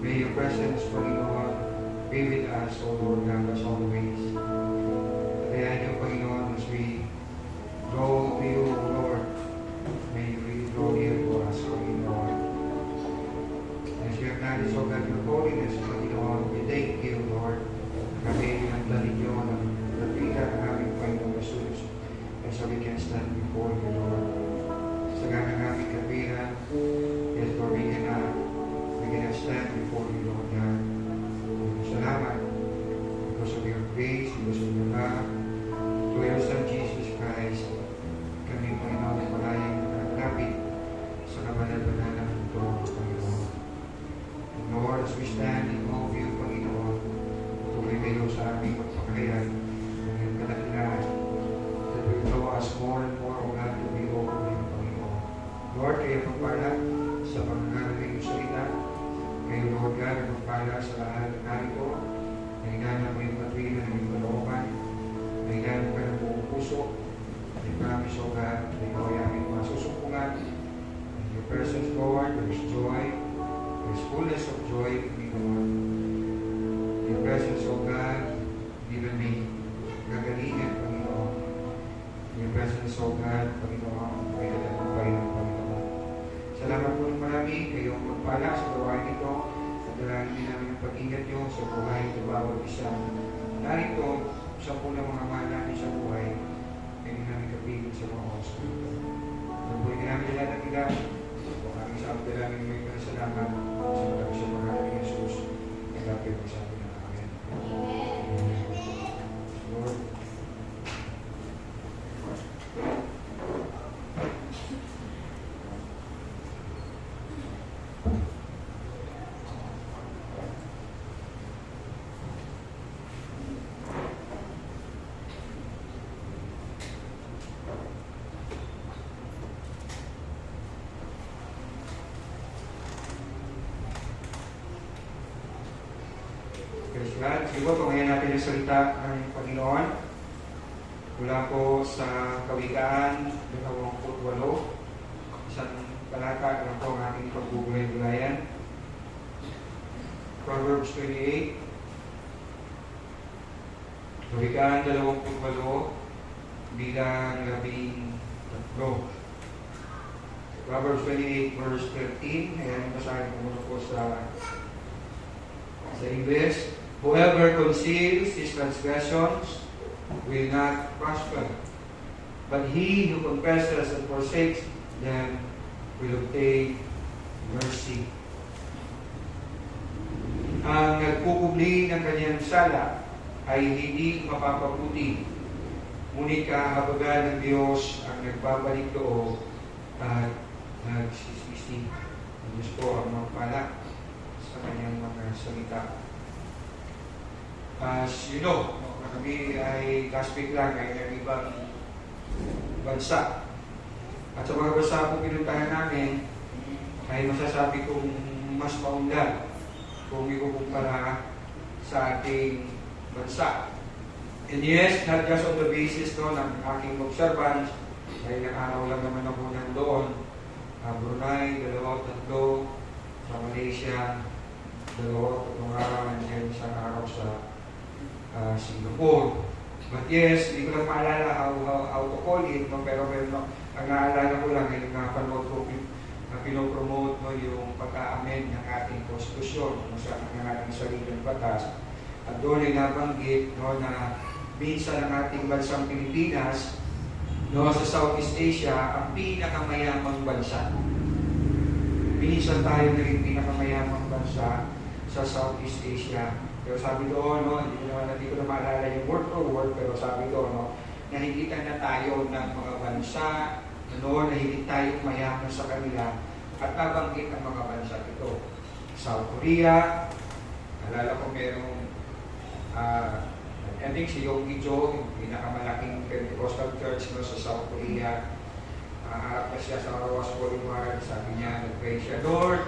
May your presence, Panginoon, be with us, O Lord God, as always. Kaya niyo, Panginoon, as we draw to you, O Lord, may you really draw near to us, Panginoon. As we acknowledge, O God, your holiness, Panginoon, we thank you, Lord. Kami ang talinyo ng napita ng aming Panginoon Jesus. And so we can stand before you, Lord. Sa ganang aming kapiran, yes, Lord, we can stand before you, Lord God. Salamat because of your grace, because of your love, to your Son, Jesus Christ. Kami, Panginoon, ay malayang nakalapit sa kabanal-banal ng ito, Panginoon. And Lord, as we stand in all of you, Panginoon, tuloy kayo sa aming magpakayan ng iyong kadakilaan that will draw us more and more, O God, to be open to you, Panginoon. Lord, kayo magpala sa pagkakaroon ng iyong salita. Kayo, Lord God, ang magpala sa lahat ng narito. Nahiganan mo yung patwila ng iyong kalooban. Nahiganan ka ng buong puso. I promise, O God, na ikaw ay aming masusupungan. In your presence, Lord, there is joy. There is fullness of joy, Panginoon. In your presence, O God, even may gagalingan, Panginoon. In your presence, O God, Panginoon, may natagumpay ng Panginoon. Salamat po ng marami kayong magpala sa gawain ito. At dalangin din namin ang pag-ingat nyo sa buhay ng bawat isa. Narito, sa po ng mga mahal namin sa buhay, ay hindi namin kapigil sa mga oras na ito. Nabuhay namin lahat ng ilan. Kung aming sa dalangin may pasalamat sa mga sa mga ni Jesus, nagapit mo sa atin ng amin. Lord, siguro tungayan natin ang salita ng Panginoon mula po sa Kawikaan 28, isang palata na po ang ating pagbubulay-bulayan. Proverbs 28, Kawikaan 28, bilang 13. Proverbs 28, verse 13. Ayan, basahin ko muna po sa English. Whoever conceals his transgressions will not prosper, but he who confesses and forsakes them will obtain mercy. Ang nagkukubli ng kanyang sala ay hindi mapapabuti, ngunit kahabagan ng Diyos ang nagbabalik loob at nagsisisi. Ang Diyos po ang magpala sa kanyang mga salita. As you know, kami ay kaspik lang ay ng ibang bansa. At sa mga bansa po pinuntahan namin, ay masasabi kong mas maunlad kung ikukumpara sa ating bansa. And yes, not just on the basis no, ng aking observance, ay nakaraw lang naman ako nandoon. Brunei, 2, 3, sa Malaysia, 2, 3 araw, and then isang araw sa Singapore. But yes, hindi ko lang maalala how to call it, no? Pero ang naalala ko lang ay napanood ko na pinopromote no, yung pagka-amend ng ating konstitusyon kung saan ang ating sariling batas. At doon ay nabanggit no, na minsan ang ating bansang Pilipinas no, sa Southeast Asia ang pinakamayamang bansa. Minsan tayo naging pinakamayamang bansa sa Southeast Asia. Pero sabi doon, no, hindi ko na maalala yung word for word, pero sabi doon, no, nahigitan na tayo ng mga bansa, no, nahigitan tayong mayaman sa kanila, at nabanggit ang mga bansa ito. South Korea, alala ko merong, I think si Yogi Jo, yung pinakamalaking Pentecostal church no, sa South Korea, harap na siya sa Rawas Boulevard, sabi niya, nag-pray siya, Lord,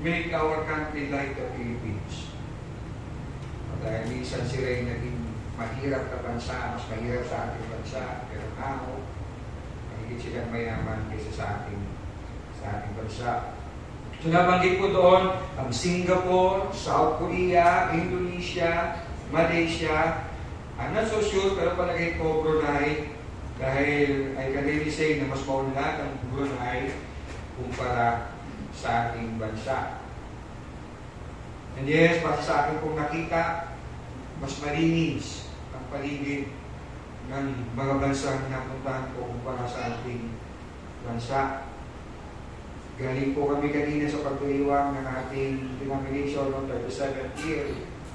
make our country like the Philippines. Dahil minsan sila ay naging mahirap na bansa, mas mahirap sa ating bansa, pero mahigit silang mayaman kaysa sa ating bansa. So nabanggit ko doon ang Singapore, South Korea, Indonesia, Malaysia. I'm not so sure pero palagay ko Brunei dahil I can really say na mas maunlad ang Brunei kumpara sa ating bansa. And yes, basta sa akin kong nakita, mas malinis ang paligid ng mga bansang napuntahan ko kumpara sa ating bansa. Galing po kami kanina sa pagdiriwang ng ating denomination ng 37th year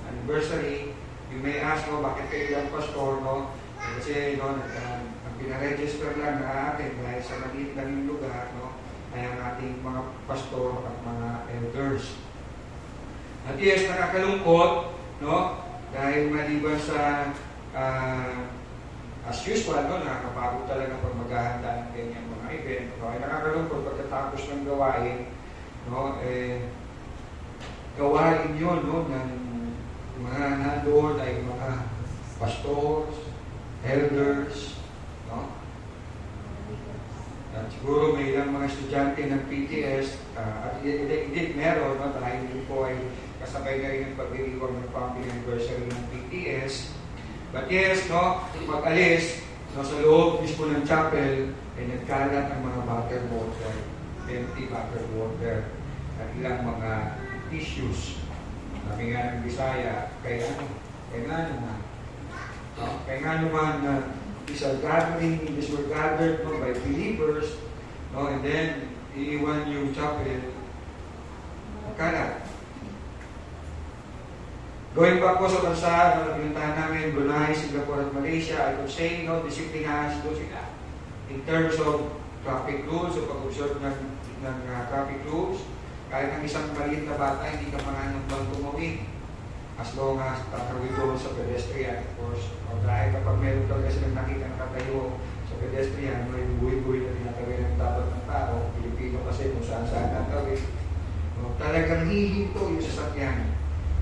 anniversary. You may ask, no, bakit kayo lang pastor, no? Kasi, no, ang pinaregister lang na atin dahil sa maliit lang yung lugar, no, ay ang ating mga pastor at mga elders. At yes, nakakalungkot, no, dahil maliban sa as usual, no, nakakapagod talaga pag maghahanda ng ganyan mga event. No? Ay nakakalungkot pagkatapos ng gawain, no, gawain yun, no, ng mga nandoon ay mga pastors, elders, no? At siguro may ilang mga estudyante ng PTS, at indeed meron, no, dahil din po ay kasabay na rin ang pagdiriwang ng pumping anniversary ng PTS. But yes, no, pag-alis, no, sa loob mismo ng chapel, ay nagkalat ang mga bottled water, empty bottled water, at ilang mga tissues. Sabi nga ng Bisaya, kaya nga naman. No? Kaya nga naman na these are gathering, these were gathered, no, by believers, no, and then iiwan yung chapel, nagkalat. Going back po sa bansa na pinuntahan namin, Brunei, Singapore at Malaysia, I could say, no, disiplinahan doon sila. In terms of traffic rules, o pag-observe ng traffic rules, kahit ang isang maliit na bata, hindi ka panganang bang tumawid. As long as tatawid doon sa pedestrian, of course. O dahil kapag meron talaga silang nakita nakatayo sa pedestrian, may buhay-buhay na tinatawid ng dapat ng tao, Pilipino kasi kung saan-saan natawid. O, talagang hihinto yung sasakyan.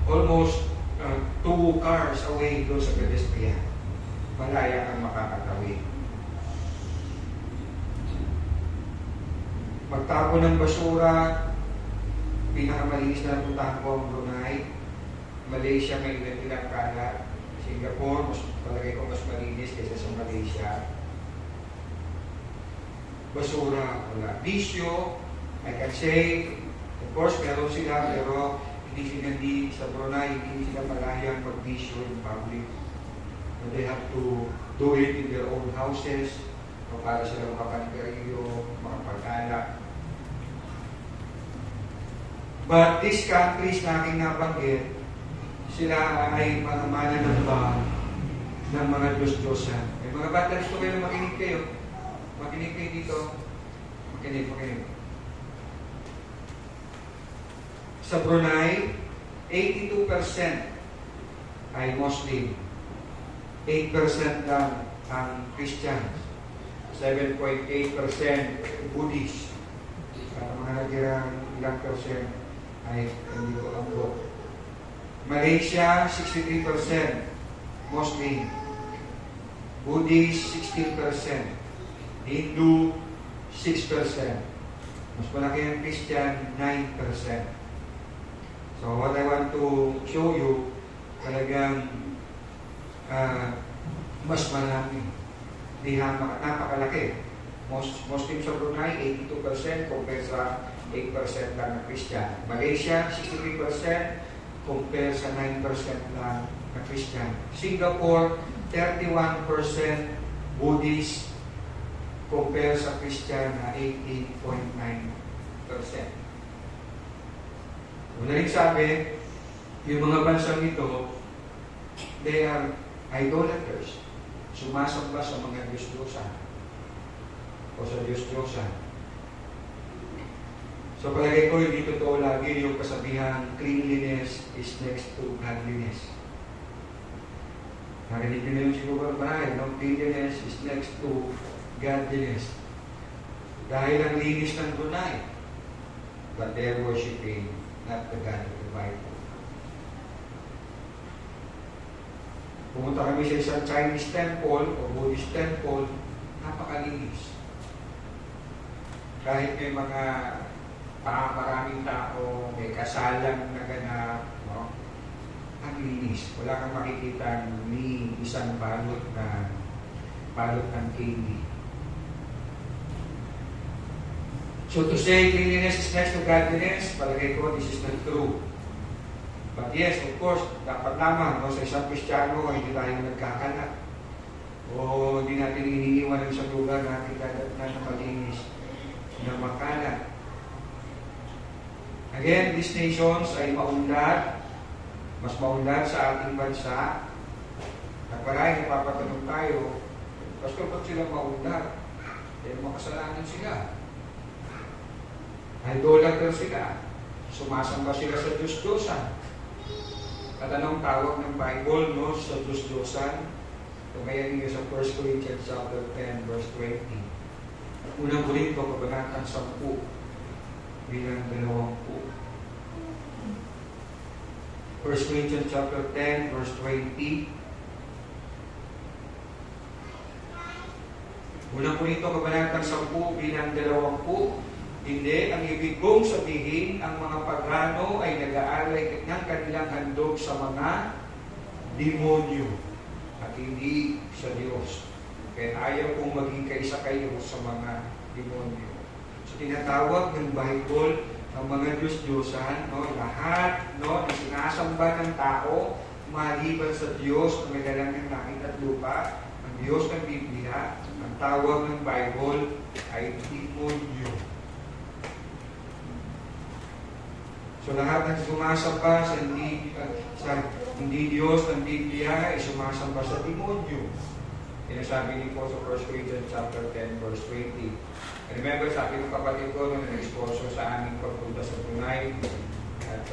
Almost 2 cars away doon sa pedestrian. Malaya kang makakatawid. Magtapo ng basura, pinakamalinis na puntahan ko ang Brunei. Malaysia may ilang kalat. Singapore, mas palagay ko mas malinis kaysa sa Malaysia. Basura, wala. Bisyo, I can say, of course, meron sila, pero hindi sa Brunei, hindi sila malayang mag-bisyo in public. And they have to do it in their own houses, o para sila makapanigarilyo, makapagkala. But these countries na aking nabanggit, sila ay mga mananamba ng mga Diyos-Diyosan. May mga bata, gusto kayo makinig kayo. Makinig kayo dito. Makinig. Sa Brunei, 82% ay Muslim. 8% lang ang Christians. 7.8% Buddhist. At mga natirang ilang percent ay hindi ko abot. Malaysia, 63% Muslim. Buddhist, 16%. Hindu, 6%. Mas malaki ang Christian, 9%. So what I want to show you, talagang mas marami. Di napakalaki. Muslim sa Brunei, 82% compared sa 8% lang na Christian. Malaysia, 63% compared sa 9% lang na Christian. Singapore, 31% Buddhist compared sa Christian na 18.9%. Una rin sabi, yung mga bansang ito, they are idolaters. Sumasamba sa mga Diyos-Diyosan o sa Diyos-Diyosan. So palagay ko, hindi totoo lagi yung kasabihan, cleanliness is next to godliness. Narinig nyo na yung siguro marahil, no? Cleanliness is next to godliness. Dahil ang linis ng Brunei, but they're worshiping not the God of the Bible. Pumunta kami sa isang Chinese temple o Buddhist temple, napakalinis. Kahit may mga maraming tao, may kasalang naganap, no? Ang linis. Wala kang makikita ni isang balot ng candy. So to say cleanliness is next to godliness, palagay ko this is not true. But yes, of course, dapat lamang no, sa isang Kristiyano hindi tayo nagkakalat. O hindi natin iniiwan sa lugar natin kadatnan na malinis na makalat. Again, these nations ay maunlad, mas maunlad sa ating bansa. At parang napapatanong tayo, Pastor, ba't sila maunlad? Eh, makasalanan sila. Idolater sila. Sumasamba sila sa Diyos-Diyosan. At anong tawag ng Bible no, sa Diyos-Diyosan? Ito kaya niyo sa 1 Corinthians chapter 10, verse 20. Unang Korinto, kabanatang 10, bilang 20. 1 Corinthians chapter 10, verse 20. Unang Korinto, kabanatang 10, bilang 20. Hindi, ang ibig kong sabihin, ang mga pagano ay nag-aalay ng kanilang handog sa mga demonyo at hindi sa Diyos. Kaya ayaw kong maging kaisa kayo sa mga demonyo. So tinatawag ng Bible ang mga Diyos-Diyosan, no, lahat no, na sinasamba ng tao, maliban sa Diyos na may dalang ng langit at lupa, ang Diyos ng Biblia, ang tawag ng Bible ay demonyo. So lahat ng sumasamba sa hindi Diyos ng Biblia ay sumasamba sa demonyo. Sinasabi ni Paul sa 1 Corinthians chapter 10, verse 20. And remember, sabi ng kapatid ko nung nag-sponsor sa aming pagpunta sa Tunay at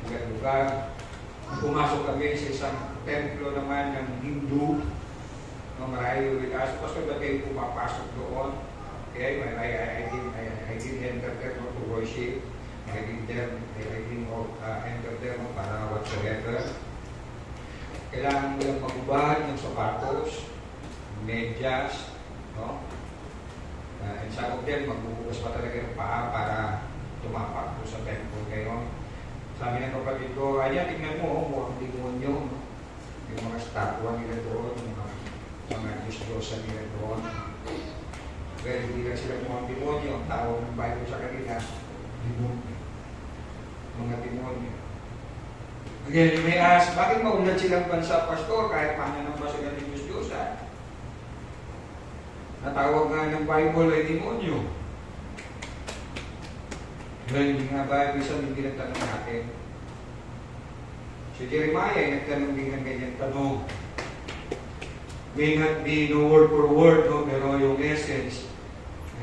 lugar-lugar. Pumasok kami sa isang templo naman ng Hindu. No, marami with us. Pastor, ba't kayo pumapasok doon? Okay, I didn't enter there to worship. I didn't enter there para whatsoever. Kailangan mo lang magubad ng sapatos, medyas, no? And some of them, magbubukas pa talaga ng paa para tumapak po sa temple kayo. Sabi ng kapatid ko, ayan, tingnan mo, mukhang demonyo. Yung mga statwa nila doon, mga Diyos-Diyosan nila doon. Pero hindi lang sila mukhang demonyo. Ang tawag ng Bible sa kanila, demonyo. Mga demonyo. Again, you may ask, bakit maunlad silang bansa, Pastor, kahit paano nang ba sila ng Diyos-Diyosan? Natawag nga ng Bible ay demonyo. Hindi nga ba, minsan hindi nagtanong natin. Si Jeremiah ay nagtanong din ng ganyan tanong. May not be no word for word, no? Pero yung essence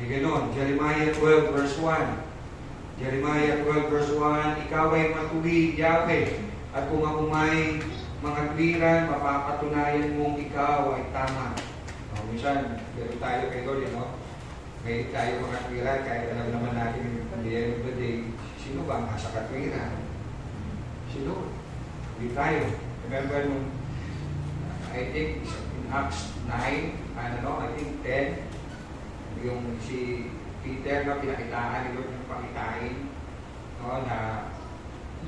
ay gano'n. Jeremiah 12 verse 1. Jeremiah 12 verse 1, ikaw ay matuwid, Yahweh, at kung ako may mga twiran, mapapatunayan mong ikaw ay tama. Minsan, pero tayo kay Lord, no? May tayo mga twiran, kahit alam naman natin at the end of the day, sino ba ang nasa katwiran? Si Lord. Hindi tayo. Remember nung, I think, in Acts 9, I think 10, yung si Peter na pinakitaan ni Lord ng pakitain, no, na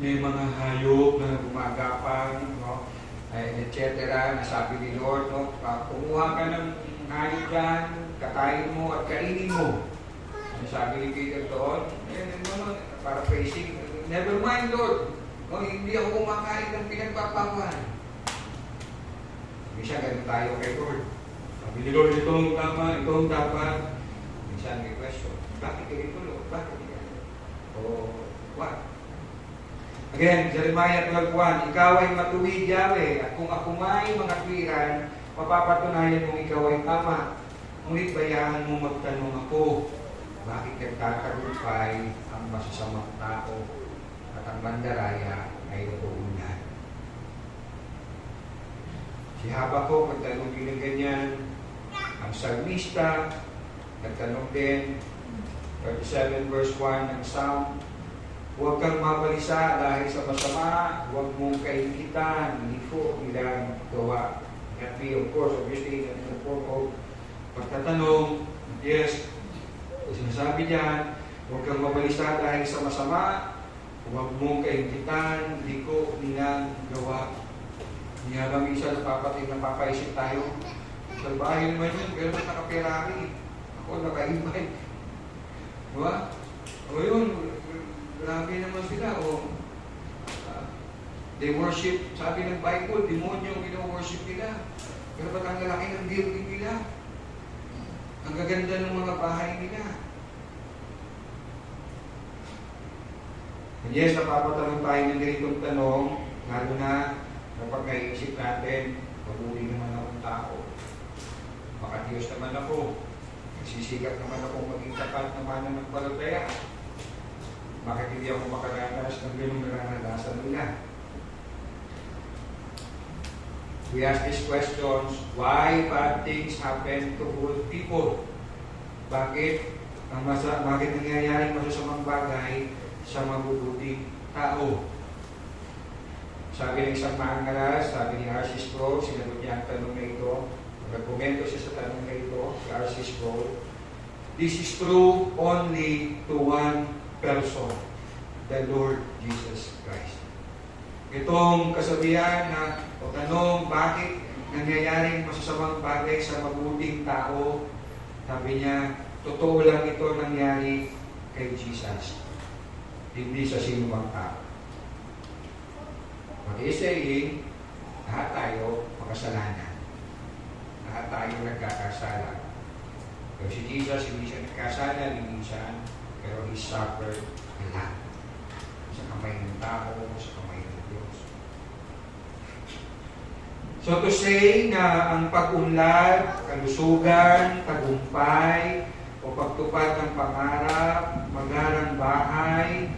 may mga hayop na gumagapang, no, etc. na sabi ni Lord, no, kumuha ka ng hayop dyan, katayin mo at kainin mo. Sabi ni Peter doon, paraphrasing, never mind Lord, no, hindi ako kumakain ng pinagpapawan. Minsan ganun tayo kay Lord. Sabi ni Lord, ito ang tama, ito ang dapat. Minsan may question, bakit ganito Lord? Bakit ganito? O what? Again, Jeremiah 12:1, ikaw ay matuwid, Yahweh, at kung ako may mga twiran, mapapatunayan mong ikaw ay tama. Ngunit bayahan mo magtanong ako, bakit nagtatagumpay ang masasamang tao at ang mandaraya ay nauunan? Si Habakuk nagtanong din ng ganyan. Ang salmista nagtanong din, 37 verse 1 ng Psalm, huwag kang mabalisa dahil sa masama, huwag mong kaingitan, liko nilang gawa. That be, of course, obviously, in the form of pagtatanong, yes, sinasabi diyan, Huwag kang mabalisa dahil sa masama. Huwag mong kaingitan, hindi ko nilang gawa. Niya kami isa napapaisip tayo. Sa bahay naman yun, pero naka-Ferrari. Ako naka-e-bike. Diba? O yun, grabe naman sila. They worship, sabi ng Bible, demonyo ang gino-worship nila. Pero ba't ang lalaki ng building nila? Ang gaganda ng mga bahay nila. And yes, napapatanong tayo ng ganitong tanong, lalo na kapag naiisip natin, pag-uli naman akong tao. Baka Diyos naman ako. Nagsisikap naman akong maging tapat na mananampalataya. Bakit hindi ako makaranas ng ganung nararanasan nila? We ask these questions, why bad things happen to good people? Bakit nangyayari masasamang bagay sa mabubuting tao? Sabi ng isang maangalas, sabi ni R.C. Sproul, sinagot niya ang tanong na ito. Nagkomento siya sa tanong na ito, si R.C. Sproul. This is true only to one person, the Lord Jesus Christ. Itong kasabihan na o tanong bakit nangyayaring masasamang bagay sa mabuting tao, sabi niya, totoo lang ito nangyari kay Jesus, hindi sa sinumang tao. What is saying, lahat tayo makasalanan. Lahat tayo nagkakasala. Pero si Jesus, hindi siya nagkasala, hindi siya, pero He suffered a lot. Sa kamay ng tao, sa kamay ng Diyos. So to say na ang pag-unlad, kalusugan, tagumpay, o pagtupad ng pangarap, magarang bahay,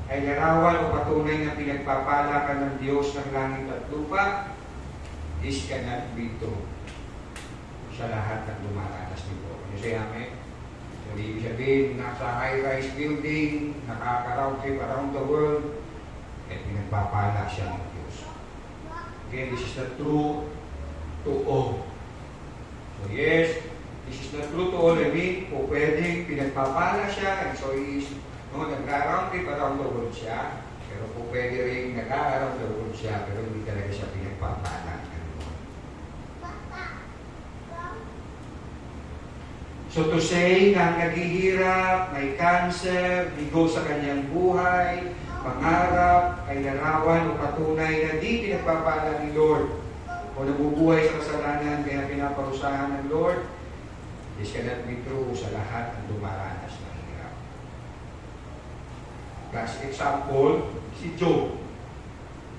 ay larawan o patunay na pinagpapala ka ng Diyos ng langit at lupa, this cannot be true sa lahat ng dumaranas nito. Ano siya amin? So, ibig sabihin, nasa high-rise building, nakaka-round trip around the world, at pinagpapala siya ng Diyos. Again, this is the true to all. So yes, this is the true to all. I mean, po pwedeng pinagpapala siya, and so he is nag-around trip around the world siya, pero po pwede rin nag-around the world siya, pero hindi talaga siya pinagpapala. So to say na ang naghihirap, may cancer, bigo sa kanyang buhay, pangarap, ay larawan o patunay na di pinagpapala ni Lord o nabubuhay sa kasalanan kaya pinaparusahan ng Lord, this cannot be true sa lahat ng dumaranas ng hirap. Classic example, si Job.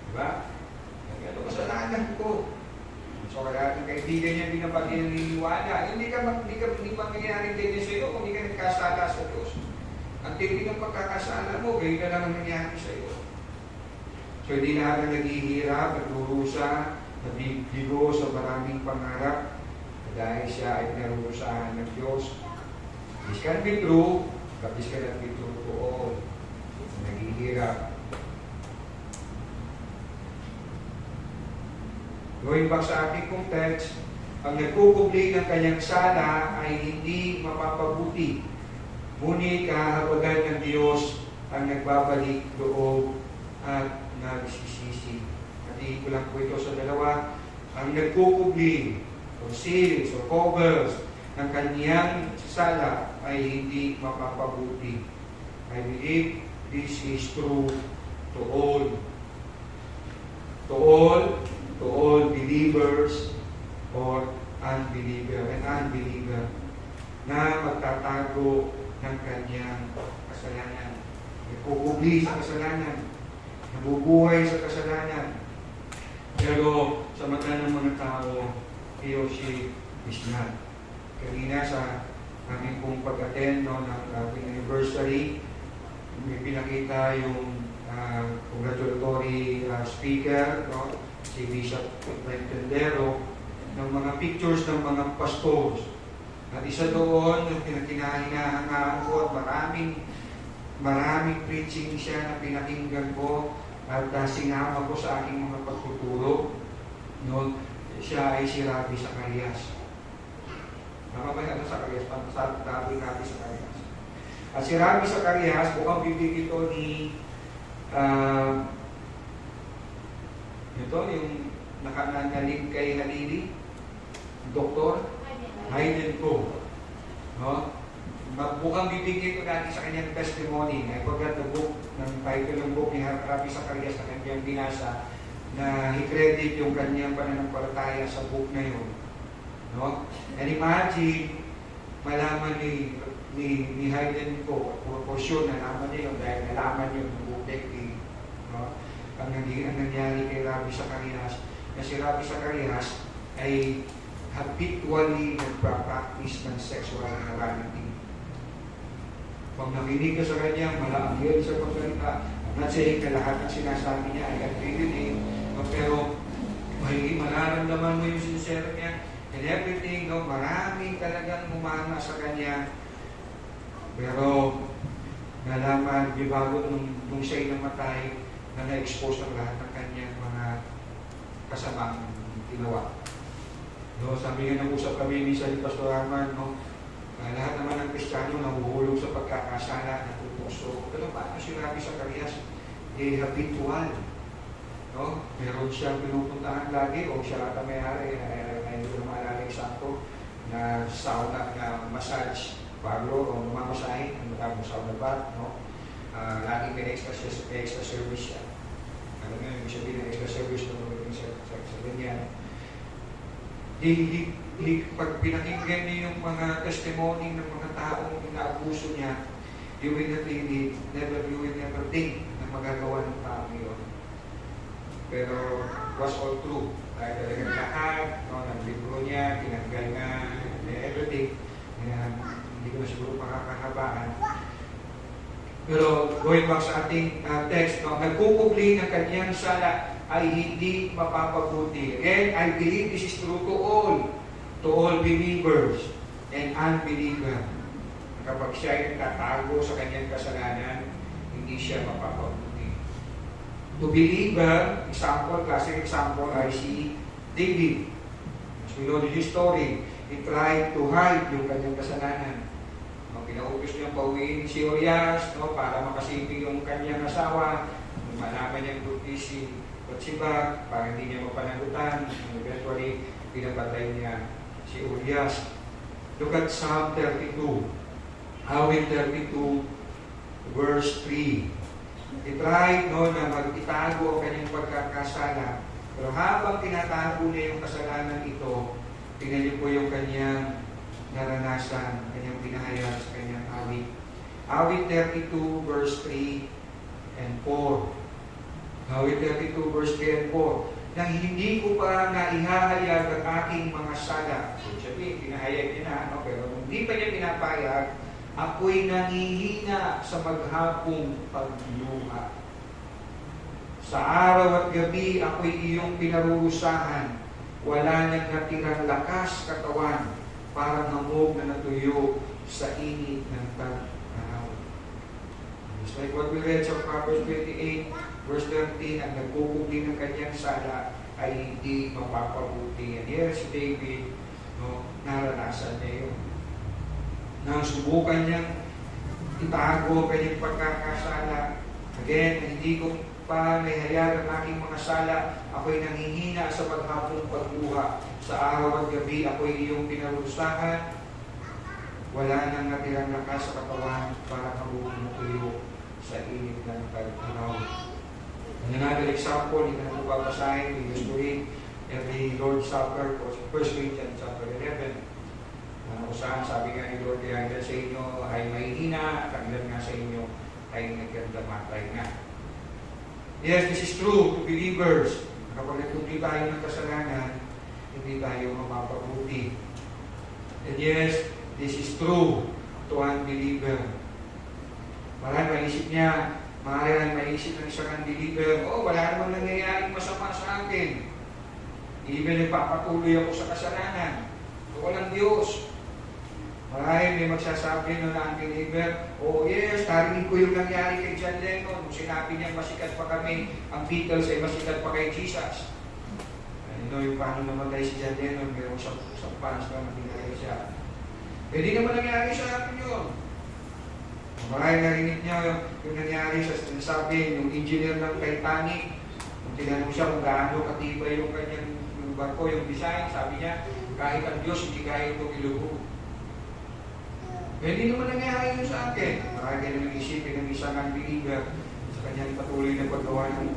Diba? Ano kasalanan ko? So kaya ang kaibigan niya hindi na pag-ininiwala. Hindi mangyayari ganyan sa iyo kung hindi ka nagkasala sa Diyos. Ang tindi ng pagkakasala mo, ganyan na lang ang nangyayari sa iyo. So hindi na lang naghihirap, nagdurusa, nabibigo sa maraming pangarap dahil siya ay pinarurusahan ng Diyos. This can be true, but this cannot be true to all. Naghihirap. Going back sa ating context, ang nagkukubli ng kanyang sala ay hindi mapapabuti. Ngunit kahabagan ng Diyos ang nagbabalik loob at nagsisisi. Hatiin ko lang po ito sa dalawa. Ang nagkukubli o seals o covers ng kanyang sala ay hindi mapapabuti. I believe this is true to all. To all believers or unbeliever na magtatago ng kanyang kasalanan. Nagkukubli sa kasalanan. Nabubuhay sa kasalanan. Pero sa mata ng mga tao, he or she is not. Kanina sa aming pong pag-attend ng anniversary, may pinakita yung congratulatory speaker, si Bishop Tendero, ng mga pictures ng mga pastors. At isa doon, yung pinakinahingahangaan ko at maraming preaching siya na pinakinggan ko at sinama ko sa aking mga pagtuturo. No, siya ay si Rabbi Zacarias. Tama ba yan sa Zacarias? Sabi natin sa Zacarias. At si Rabbi Zacarias, bukang bibig ito ni ito, yung nakanangaling kay Halili, doktor, Hayden ko. No? Bukang bibig ito natin sa kanyang testimony. I forgot the book, ng title ng book ni Rabbi Zacarias na kanyang binasa, na i-credit yung kanyang pananampalataya sa book na yun. No? And imagine, malaman ni Hayden ko, for sure, nalaman niya yun dahil nalaman yun ng book technique. No? Ang nangyari kay Rabbi Zacarias, na si Rabbi Zacarias ay habitually nagpa-practice ng sexual morality. Pag nakinig ka sa kanya, malaangil sa pagsalita. I'm not saying na lahat ng sinasabi niya ay agree, pero may mararamdaman mo yung sincere niya and everything, no? Maraming talagang umana sa kanya. Pero nalaman, bago nung siya'y namatay, na na-expose ang lahat ng kanyang mga kasamang ginawa. No, sabi nga nag-usap kami minsan ni Pastor Arman, no, lahat naman ng Kristiyano nahuhulog sa pagkakasala, natutuso. Pero paano si Rabbi Zacarias? Habitual. No? Meron siyang pinupuntahan lagi o siya ata may-ari, hindi ko maalala yung sakto, na sauna, na massage, bago o mamasahin, ang sauna bath, no? Lagi may extra service siya. Alam nga, yung sabihin ng extra service na magaling sa ganyan. Pag pinakinggan niyo yung mga testimony ng mga taong inaabuso niya, you will never think na magagawa ng tao yun. Pero was all true. Dahil talagang lahat, no, ng libro niya, tinanggal nga, everything. Hindi ko na siguro makakahabaan. Pero going back sa ating text, no, nagkukubli ng kanyang sala ay hindi mapapabuti. And I believe this is true to all believers and unbelievers. Kapag siya ay nagtatago sa kanyang kasalanan, hindi siya mapapabuti. To believer, classic example ay si David. As we know his story, he tried to hide yung kanyang kasalanan. Pinaupos niyang pauwiin si Urias, no, para makasiping yung kanyang asawa. Malaman niyang buntis si Bathsheba para hindi niya mapanagutan. Eventually, pinapatay niya si Urias. Look at Psalm 32. Awit 32, verse 3. He tried, no, na mag-itago ang kanyang pagkakasala. Pero habang tinatago niya yung kasalanan ito, tingnan niyo po yung kanyang naranasan, kanyang pinahayag sa kanyang awit. Awit 32, verse 3 and 4. Awit 32, verse 3 and 4. Nang hindi ko pa naihahayag ang aking mga sala. So, sabi, pinahayag niya na, no? Pero hindi pa niya pinapayag, ako'y nangihina sa maghapong pagluha. Sa araw at gabi, ako'y iyong pinarurusahan. Wala nang natirang lakas katawan, parang hamog na natuyo sa init ng tag-araw. Just like what we read sa Proverbs 28, verse 13, ang nagkukubli ng kanyang sala ay hindi mapapabuti. And here si David, no, naranasan niya yun. Nang subukan niyang itago kanyang pagkakasala, again, hindi ko pa nahihayag ang aking mga sala, ako'y nanghihina sa paghapong pagluha. Sa araw at gabi, ako'y iyong pinarusahan. Wala nang natirang lakas sa katawan para kabukuyo sa init ng tag-araw. Another example, hindi na po babasahin, we used to read every Lord's Supper, 1 Corinthians chapter 11. Kung saan sabi nga ni Lord, kaya sa inyo ay mahihina, at ang ilan nga sa inyo ay nagkandamatay nga. Yes, this is true to believers. Kapag nagkumpli tayo ng kasalanan, hindi tayo mapapabuti. And yes, this is true to unbeliever. Marahil maisip niya, marahil maisip ng isang unbeliever, wala naman nangyayaring masama sa akin. Even nagpapatuloy ako sa kasalanan. Walang Diyos. Marahil may magsasabi ng unbeliever, yes, narinig ko yung nangyari kay John Lennon. Kung sinabi niya masikat pa kami, ang Beatles ay masikat pa kay Jesus. Yung paano namatay si John Lennon, mayroong sa fans na natinay siya. Hindi naman nangyari sa atin yun. Maraming narinig niyo yung nangyari sa sinasabi, yung engineer ng Titanic, kung tinanong siya kung gaano katibay yung kanyang yung barko, yung design, sabi niya, kahit ang Diyos hindi kaya itong ilubog. Hindi naman nangyari yun sa akin. Marami nang isipin ng isang unbeliever sa kanyang patuloy na paggawa ng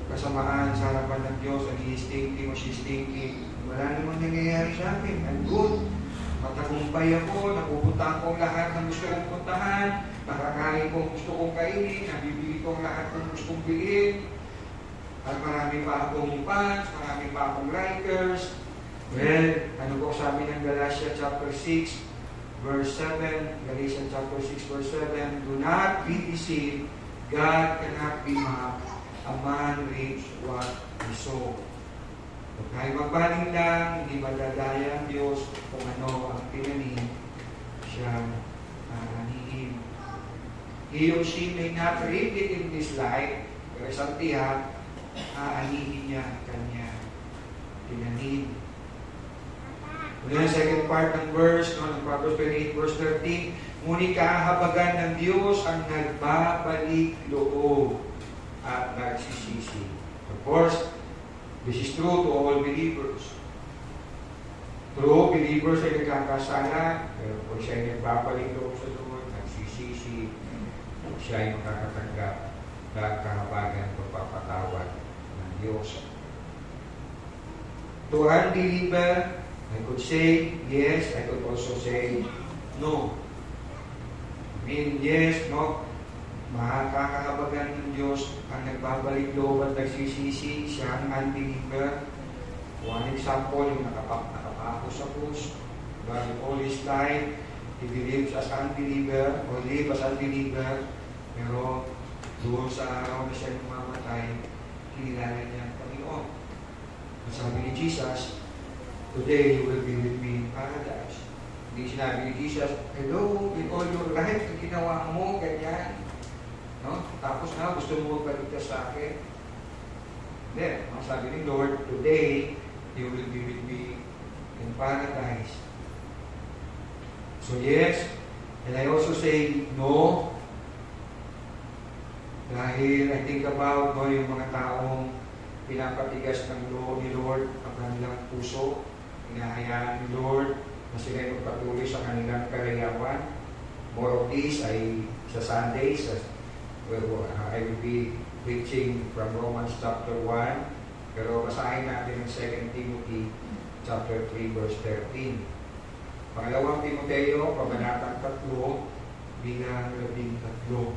kasamaan sa harapan ng Diyos, and he is thinking or she is thinking, wala namang nangyayari sa akin. I'm good. Matagumpay ako, napupuntahan ko ang lahat ng gusto kong puntahan, nakakain ko ang gusto kong kainin, nabibili ko ang lahat ng gusto kong bilhin, at marami pa akong fans, marami pa akong likers. Well, ano po sabi ng Galatia chapter 6, verse 7, Galatians chapter 6, verse 7, do not be deceived, God cannot be mocked, a man reaps what he sows. Kung tayo magbaling lang, hindi madadaya ang Diyos kung ano ang tinanim, siya aanihin. He or she may not reap it in this life, pero isang tiyak, aanihin niya ang kanya tinanim. Mula yung second part ng verse, ng Proverbs 28, verse 13, ngunit kahabagan ng Diyos ang nagbabalik loob at nagsisisi. Of course, this is true to all believers. True, believers ay nagkakasala, pero kung siya ay nagbabalik loob sa Lord, nagsisisi, siya ay makakatanggap ng kahabagan pagpapatawad ng Diyos. To unbeliever, I could say yes, I could also say no. I mean, yes, no. Makakahabagan ng Diyos ang nagbabalik loob at nagsisisi, siya ang unbeliever. One example, yung nakapako sa krus. But all his life, he believes as unbeliever, or live as unbeliever. Pero doon sa araw na siya mamatay, kinilala niya ang Panginoon. Sabi ni Jesus, today you will be with me in paradise. Hindi sinabi ni Jesus, hello, with all your life, ang ginawa mo, ganyan. No? Tapos na, gusto mo magpaligtas sa akin? Then, ang sabi ni Lord, today, you will be with me in paradise. So yes, and I also say no, dahil I think about yung mga taong pinapatigas ng loob ni Lord ang kanilang puso, hinahayaan ni Lord na sila ay magpatuloy sa kanilang karayawan. More of this ay sa Sundays, I will be preaching from Romans chapter 1, pero basahin natin ang 2 Timothy chapter 3 verse 13. Pangalawang Timoteo, Kabanatang 3, bilang 13.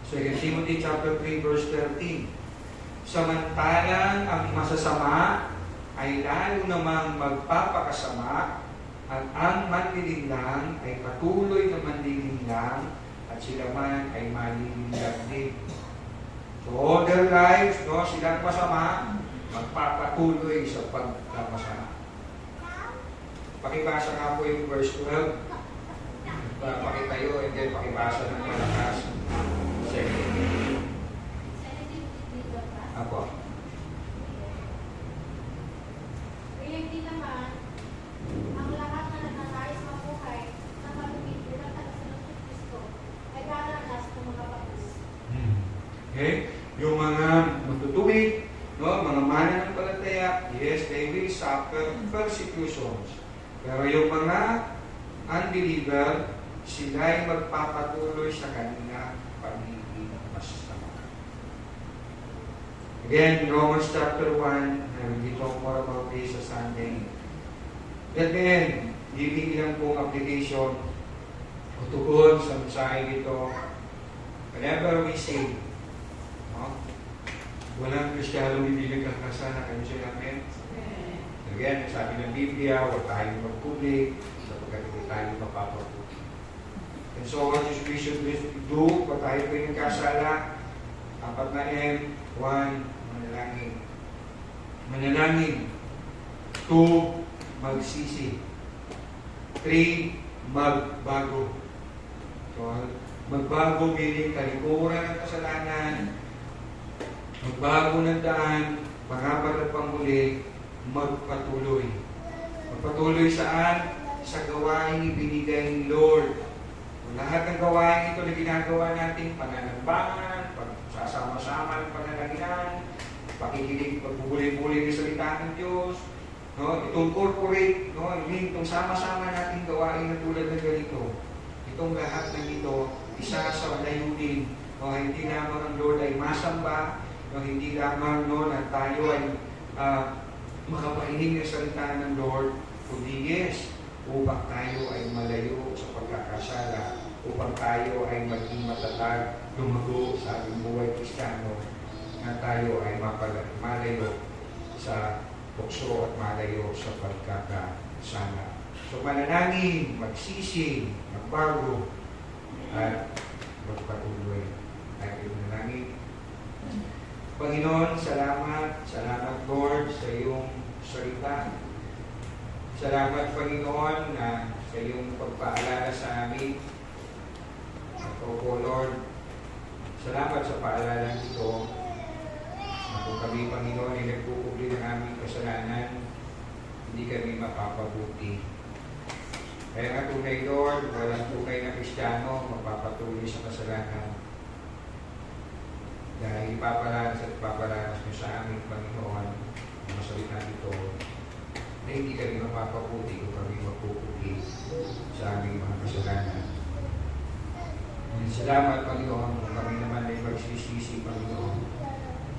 2 Timothy chapter 3 verse 13. Samantalang ang masasama ay lalo namang magpapakasama, at ang manlilinlang ay patuloy na manlilinlang, at sila man ay malililang din. So all their lives, no, silang masama, magpapatuloy sa pagkapasama. Pakibasa nga po yung verse 12. Pakitayo, and then pakibasa ng malakas. Apo. Kaya hindi naman, ang lahat na nagkakais mabuhay na matupid bilang tagasunod ni Kristo ay daranas ng mga bagus. Okay? Yung mga matutuwid, no, mga mananampalataya, yes, they will suffer persecutions. Pero yung mga unbeliever, sila ay magpapatuloy sa kanila pagiging masama. Again, Romans chapter 1, I will be talking more about this sa Sunday. That then, giving lang pong application o tugon sa mensahe dito. Whenever we say, no? Walang Kristiyano hindi nagkakasala, kayo sila namin. Again, sabi ng Biblia, huwag tayong magpublik, sapagkat hindi tayo mapapapublik. And so, what we should do, pag tayo po yung kasala, 4 na M, 1, manalangin. Manalangin. 2, magsisi. 3, magbago. So, magbago meaning talikuran ng kasalanan, magbago ng daan, pangapat at panghuli, magpatuloy. Magpatuloy saan? Sa gawain ibinigay ni Lord. Lahat ng gawain ito na ginagawa natin, pananambangan, pagsasama-sama ng pananalian, pakikinig, pagbubuli-buli ng salita ng Diyos, no? Itong corporate, no? Itong sama-sama natin gawain na tulad ng ganito. Itong lahat ng ito, isa sa layunin, no? Hindi lamang ang Lord ay masamba, no? Hindi lamang no, na tayo ay makapahinig ng salita ng Lord, kundi yes, upang tayo ay malayo sa pagkakasala, upang tayo ay maging matatag, lumago sa ating buhay Kristiyano, na tayo ay malayo sa tukso at malayo sa pagkakasala. So mananangin, magsisi, magbago, at magpatuloy. Tayo mananangin. Panginoon, salamat, salamat Lord sa iyong salita. Salamat Panginoon na sa iyong pagpaalala sa amin. Opo Lord, salamat sa paalala ito. Kung kami, Panginoon, ay nagkukubli ng aming kasalanan, hindi kami mapapabuti. Kaya nga tunay, Lord, walang tunay na Kristiyano magpapatuloy sa kasalanan. Dahil ipaparanas at ipaparanas niyo sa aming Panginoon, ang masalita ito, na hindi kami mapapabuti kung kami magkukubli sa aming mga kasalanan. Salamat, Panginoon, kung kami naman ay magsisisi, Panginoon,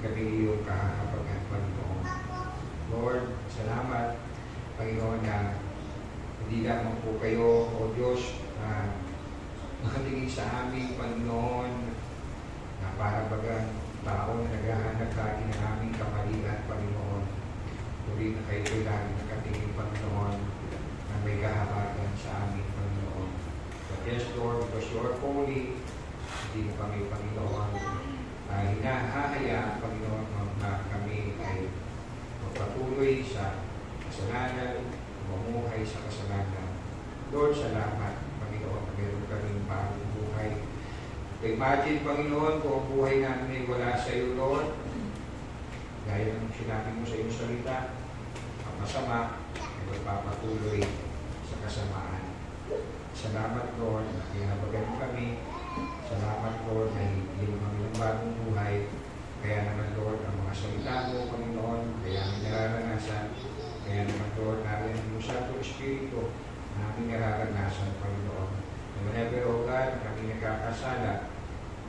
kami iyong kahahapagan, Panginoon. Lord, salamat, Panginoon, na hindi lamang po kayo, O Diyos, na nakatingin sa amin, Panginoon, na para bagang tao na naghahanap lagi ng aming kamalian, Panginoon. Muli na kayo lagi nakatingin, Panginoon, na may kahabagan sa amin, Panginoon. But yes, Lord, because you are holy, hindi mo kami, Panginoon, hinahahayaan, Panginoon, na kami ay magpatuloy sa kasalanan, mamuhay sa kasalanan. Lord, salamat, Panginoon, na meron kaming bagong buhay. Imagine, Panginoon, kung ang buhay namin ay wala sa iyo, Lord, gaya ng sinabi mo sa iyong salita, ang masama ay magpapatuloy sa kasamaan. Salamat, Lord, na kinabagan kami. Salamat, Lord, na hindi mo kami ng bagong buhay. Kaya naman, Lord, ang mga salita mo, Panginoon, kaya namin nararanasan. Kaya naman, Lord, narin ang Santo Espiritu na aming nararanasan, Panginoon. And whenever, O God, kami nagkakasala,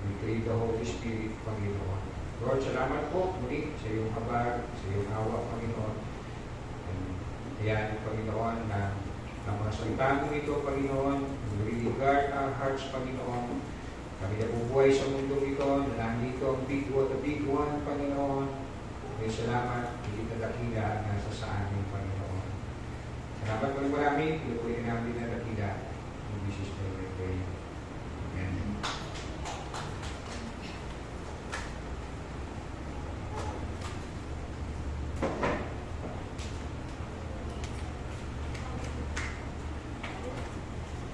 we crave the Holy Spirit, Panginoon. Lord, salamat po muli sa iyong habag, sa iyong awa, Panginoon. And kaya, Panginoon, na ang mga salita mo ito, Panginoon, we regard our hearts, Panginoon. Kami na bubuhay sa mundo ito, na nandito ang big one, Panginoon. May salamat, hindi na dakila na nasa sa amin, Panginoon. Salamat po marami, pinupunin namin na dakila. In Jesus' name we pray. Amen.